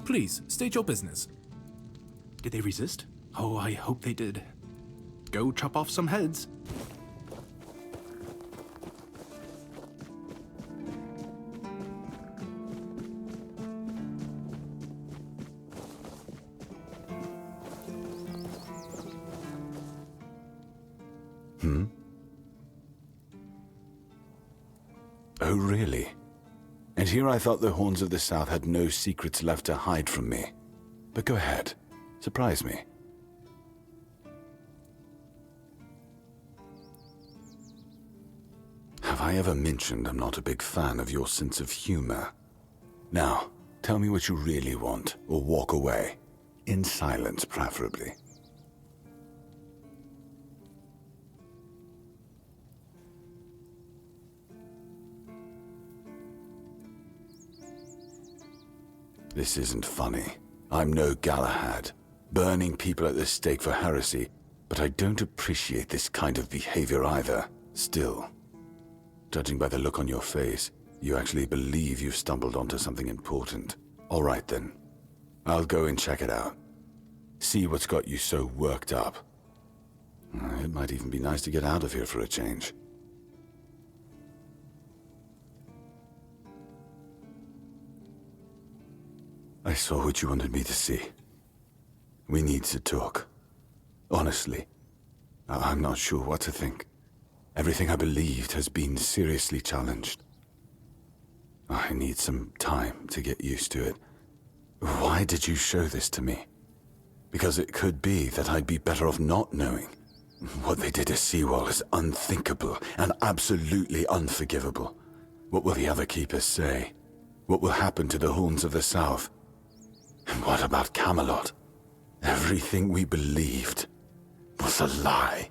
Please, state your business. Did they resist? Oh, I hope they did. Go chop off some heads. Oh, really? And here I thought the Horns of the South had no secrets left to hide from me. But go ahead. Surprise me. Have I ever mentioned I'm not a big fan of your sense of humor? Now, tell me what you really want, or walk away. In silence, preferably. This isn't funny. I'm no Galahad, burning people at the stake for heresy, but I don't appreciate this kind of behavior either. Still, judging by the look on your face, you actually believe you've stumbled onto something important. All right then. I'll go and check it out. See what's got you so worked up. It might even be nice to get out of here for a change. I saw what you wanted me to see. We need to talk. Honestly, I'm not sure what to think. Everything I believed has been seriously challenged. I need some time to get used to it. Why did you show this to me? Because it could be that I'd be better off not knowing. What they did to Seawall is unthinkable and absolutely unforgivable. What will the other keepers say? What will happen to the Horns of the South? And what about Camelot? Everything we believed was a lie.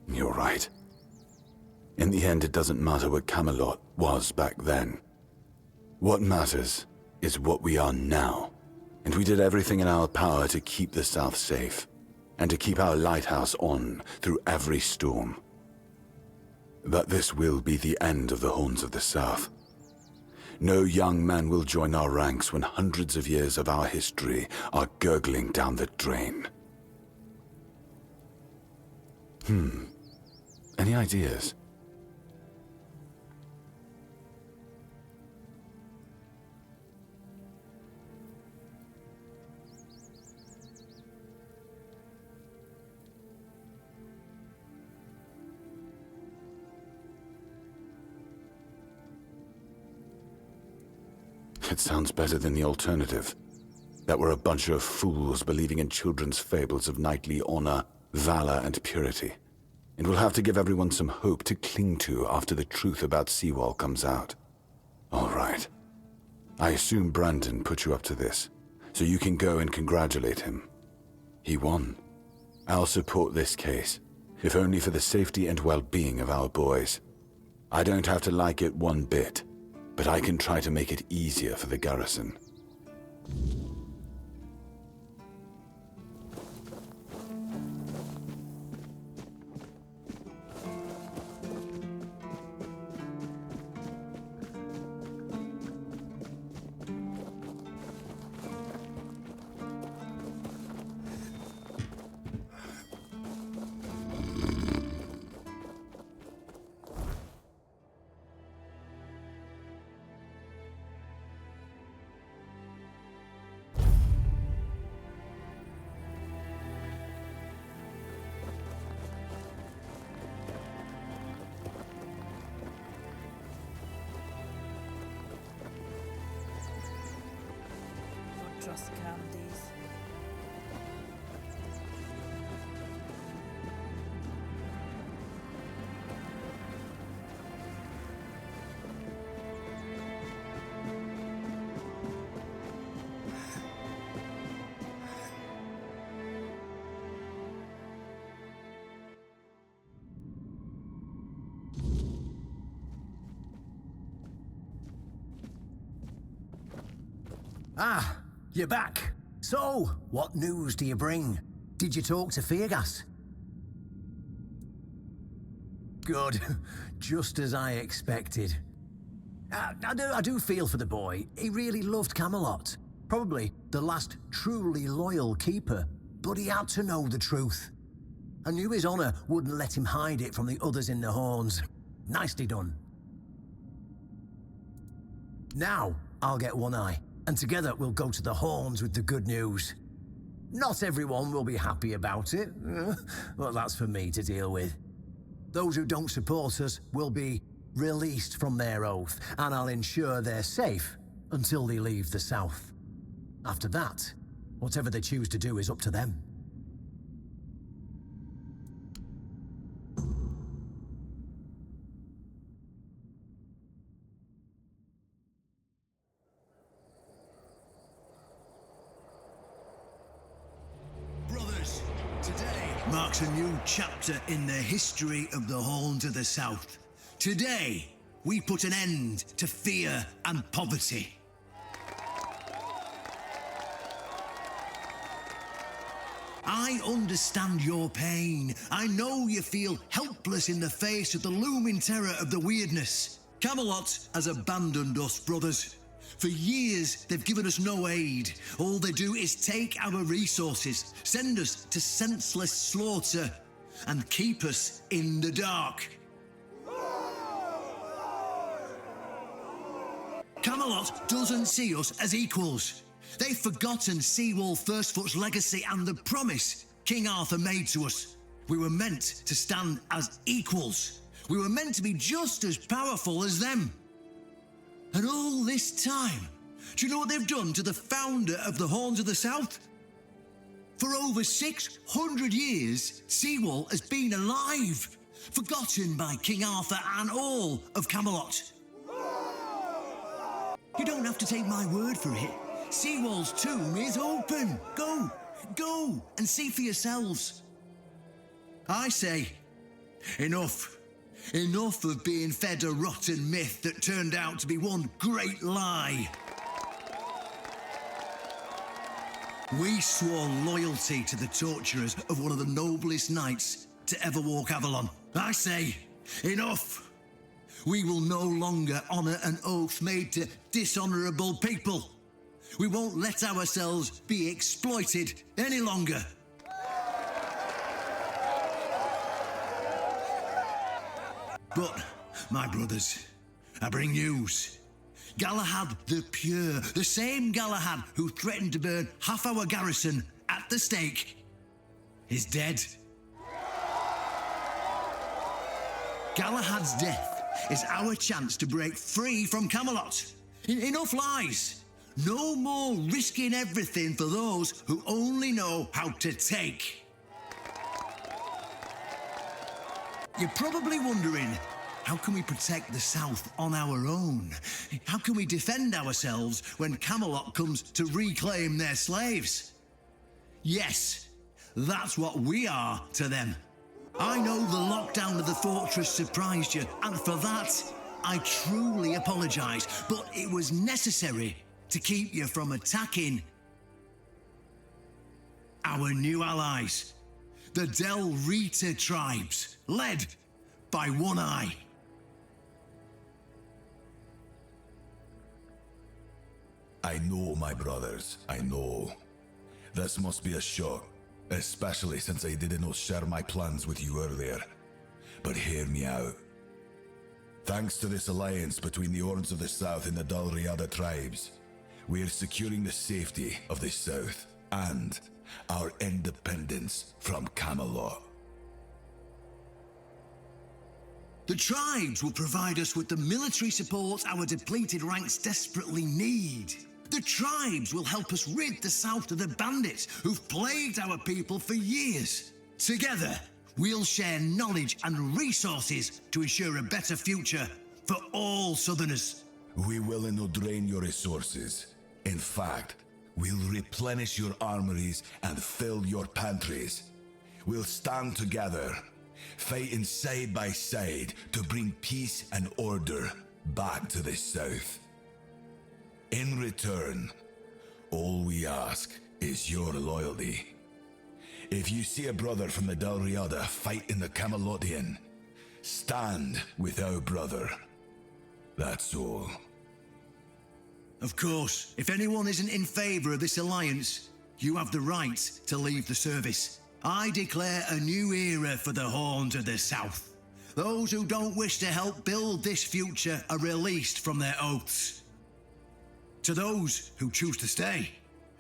You're right. In the end, it doesn't matter what Camelot was back then. What matters is what we are now, and we did everything in our power to keep the South safe, and to keep our lighthouse on through every storm. But this will be the end of the Horns of the South. No young man will join our ranks when hundreds of years of our history are gurgling down the drain. Any ideas? It sounds better than the alternative. That we're a bunch of fools believing in children's fables of knightly honor, valor, and purity. And we'll have to give everyone some hope to cling to after the truth about Seawall comes out. All right. I assume Brandon put you up to this, so you can go and congratulate him. He won. I'll support this case, if only for the safety and well-being of our boys. I don't have to like it one bit, but I can try to make it easier for the garrison. Just candies. Ah, you're back. So, what news do you bring? Did you talk to Feargas? Good. Just as I expected. I do feel for the boy. He really loved Camelot. Probably the last truly loyal keeper. But he had to know the truth. I knew his honor wouldn't let him hide it from the others in the Horns. Nicely done. Now, I'll get One Eye, and together we'll go to the Horns with the good news. Not everyone will be happy about it, but that's for me to deal with. Those who don't support us will be released from their oath, and I'll ensure they're safe until they leave the South. After that, whatever they choose to do is up to them. Brothers, today marks a new chapter in the history of the Horns of the South. Today, we put an end to fear and poverty. I understand your pain. I know you feel helpless in the face of the looming terror of the weirdness. Camelot has abandoned us, brothers. For years, they've given us no aid. All they do is take our resources, send us to senseless slaughter, and keep us in the dark. Camelot doesn't see us as equals. They've forgotten Seawall Firstfoot's legacy and the promise King Arthur made to us. We were meant to stand as equals. We were meant to be just as powerful as them. And all this time, do you know what they've done to the founder of the Horns of the South? For over 600 years, Seawall has been alive, forgotten by King Arthur and all of Camelot. You don't have to take my word for it. Seawall's tomb is open. Go and see for yourselves. I say, enough. Enough of being fed a rotten myth that turned out to be one great lie. We swore loyalty to the torturers of one of the noblest knights to ever walk Avalon. I say, enough. We will no longer honor an oath made to dishonorable people. We won't let ourselves be exploited any longer. But, my brothers, I bring news. Galahad the Pure, the same Galahad who threatened to burn half our garrison at the stake, is dead. Galahad's death is our chance to break free from Camelot. Enough lies. No more risking everything for those who only know how to take. You're probably wondering, how can we protect the South on our own? How can we defend ourselves when Camelot comes to reclaim their slaves? Yes, that's what we are to them. I know the lockdown of the fortress surprised you, and for that, I truly apologize, but it was necessary to keep you from attacking our new allies, the Del Rita tribes, led by One Eye. I know, my brothers, I know. This must be a shock, especially since I didn't share my plans with you earlier. But hear me out. Thanks to this alliance between the Horns of the South and the Dal Riada tribes, we are securing the safety of the South and our independence from Camelot. The tribes will provide us with the military support our depleted ranks desperately need. The tribes will help us rid the South of the bandits who've plagued our people for years. Together, we'll share knowledge and resources to ensure a better future for all Southerners. We will not drain your resources. In fact, we'll replenish your armories and fill your pantries. We'll stand together, fighting side by side to bring peace and order back to the South. In return, All we ask is your loyalty. If you see a brother from the Dalriada fight in the Camelotian, stand with our brother. That's all. Of course, if anyone isn't in favor of this alliance, you have the right to leave the service. I declare a new era for the Horns of the South. Those who don't wish to help build this future are released from their oaths. To those who choose to stay,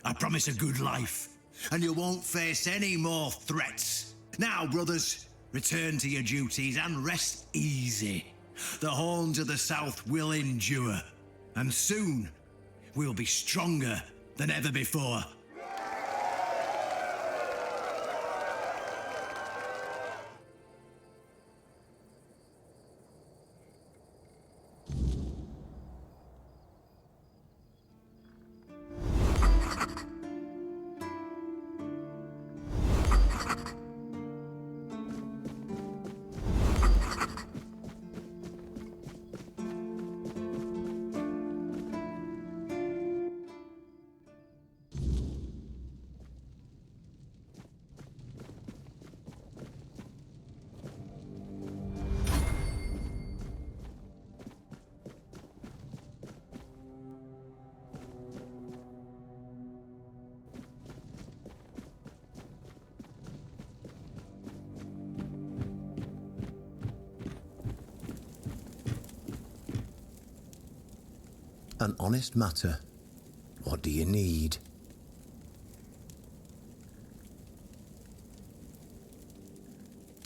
I promise a good life, and you won't face any more threats. Now, brothers, return to your duties and rest easy. The Horns of the South will endure, and soon we'll be stronger than ever before. An honest matter. What do you need?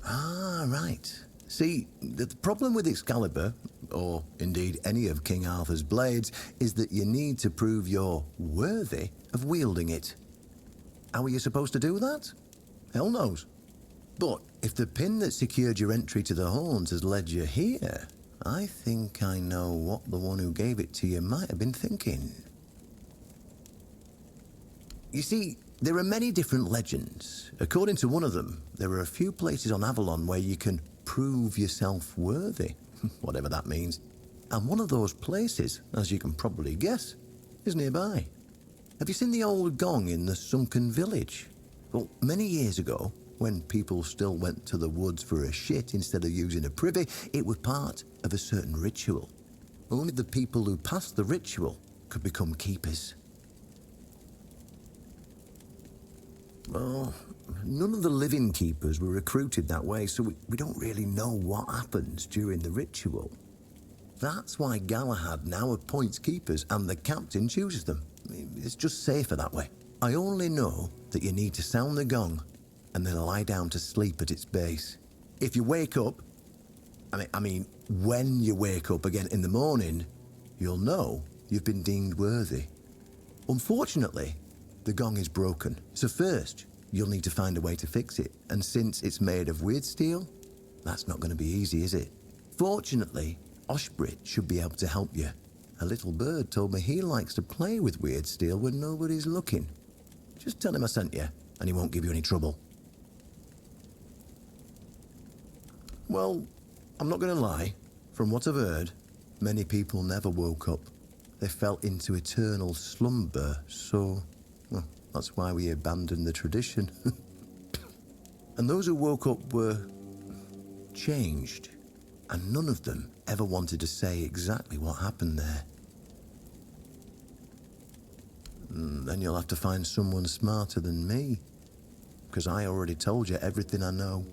Ah, right. See, the problem with Excalibur, or indeed any of King Arthur's blades, is that you need to prove you're worthy of wielding it. How are you supposed to do that? Hell knows. But if the pin that secured your entry to the Horns has led you here, I think I know what the one who gave it to you might have been thinking. You see, there are many different legends. According to one of them, there are a few places on Avalon where you can prove yourself worthy, whatever that means. And one of those places, as you can probably guess, is nearby. Have you seen the old gong in the sunken village? Well, many years ago, when people still went to the woods for a shit instead of using a privy, it was part of a certain ritual. Only the people who passed the ritual could become keepers. Well, none of the living keepers were recruited that way, so we don't really know what happens during the ritual. That's why Galahad now appoints keepers and the captain chooses them. It's just safer that way. I only know that you need to sound the gong and then lie down to sleep at its base. If you wake up, I mean, when you wake up again in the morning, you'll know you've been deemed worthy. Unfortunately, the gong is broken, so first, you'll need to find a way to fix it, and since it's made of weird steel, that's not going to be easy, is it? Fortunately, Oshbrit should be able to help you. A little bird told me he likes to play with weird steel when nobody's looking. Just tell him I sent you, and he won't give you any trouble. Well, I'm not going to lie. From what I've heard, many people never woke up. They fell into eternal slumber, so... well, that's why we abandoned the tradition. And those who woke up were... changed. And none of them ever wanted to say exactly what happened there. Then you'll have to find someone smarter than me. Because I already told you everything I know.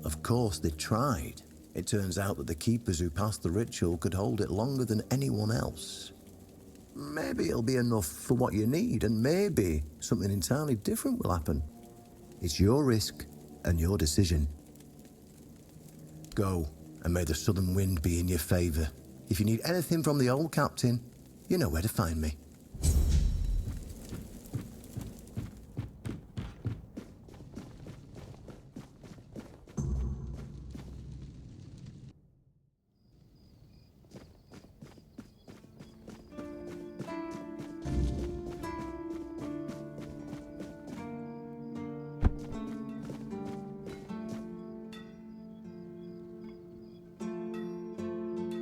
Of course, they tried. It turns out that the keepers who passed the ritual could hold it longer than anyone else. Maybe it'll be enough for what you need, and maybe something entirely different will happen. It's your risk and your decision. Go, and may the southern wind be in your favor. If you need anything from the old captain, you know where to find me.